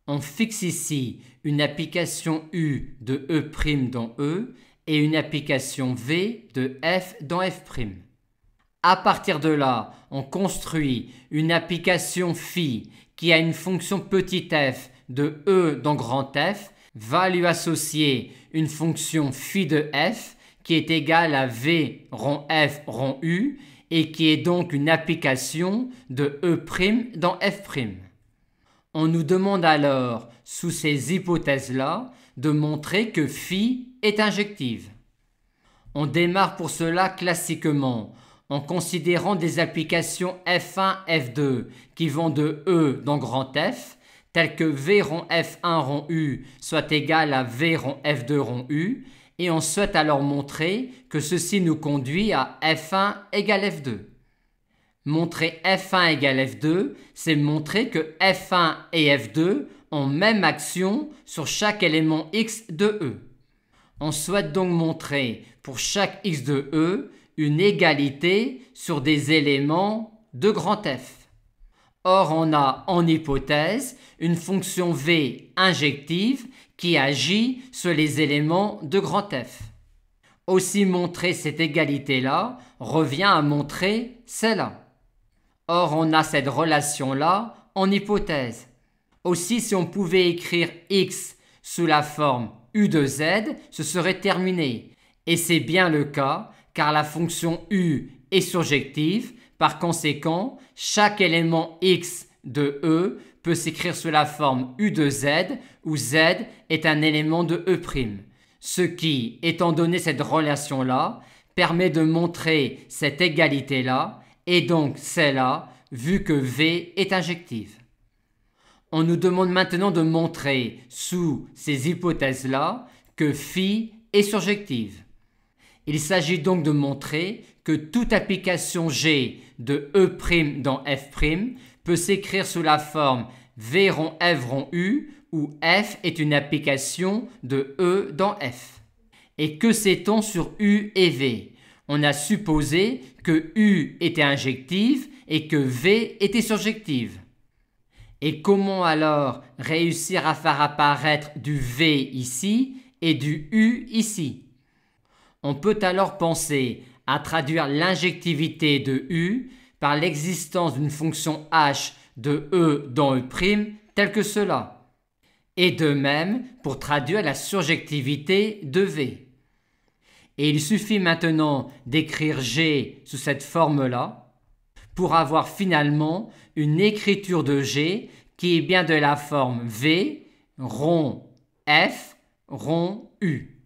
On fixe ici une application U de E' dans E et une application V de F dans F'. À partir de là, on construit une application phi qui a une fonction petit f de E dans grand F, va lui associer une fonction phi de f qui est égale à V rond F rond U et qui est donc une application de E' dans F'. On nous demande alors, sous ces hypothèses-là, de montrer que phi est injective. On démarre pour cela classiquement en considérant des applications F1, F2 qui vont de E dans grand F, telles que V rond F1 rond U soit égal à V rond F2 rond U, et on souhaite alors montrer que ceci nous conduit à F1 égale F2. Montrer F1 égale F2, c'est montrer que F1 et F2 ont même action sur chaque élément X de E. On souhaite donc montrer pour chaque X de E une égalité sur des éléments de grand F. Or, on a en hypothèse une fonction V injective qui agit sur les éléments de grand F. Aussi, montrer cette égalité-là revient à montrer celle-là. Or, on a cette relation-là en hypothèse. Aussi, si on pouvait écrire X sous la forme U de Z, ce serait terminé. Et c'est bien le cas, car la fonction U est surjective. Par conséquent, chaque élément X de E peut s'écrire sous la forme U de Z, où Z est un élément de E'. Ce qui, étant donné cette relation-là, permet de montrer cette égalité-là, et donc celle-là, vu que V est injective. On nous demande maintenant de montrer, sous ces hypothèses-là, que phi est surjective. Il s'agit donc de montrer que toute application G de E' dans F' peut s'écrire sous la forme V rond F rond U, où F est une application de E dans F. Et que sait-on sur U et V? On a supposé que U était injective et que V était surjective. Et comment alors réussir à faire apparaître du V ici et du U ici? On peut alors penser à traduire l'injectivité de U par l'existence d'une fonction h de E dans E' telle que cela. Et de même pour traduire la surjectivité de V. Et il suffit maintenant d'écrire G sous cette forme-là pour avoir finalement une écriture de G qui est bien de la forme V rond F rond U.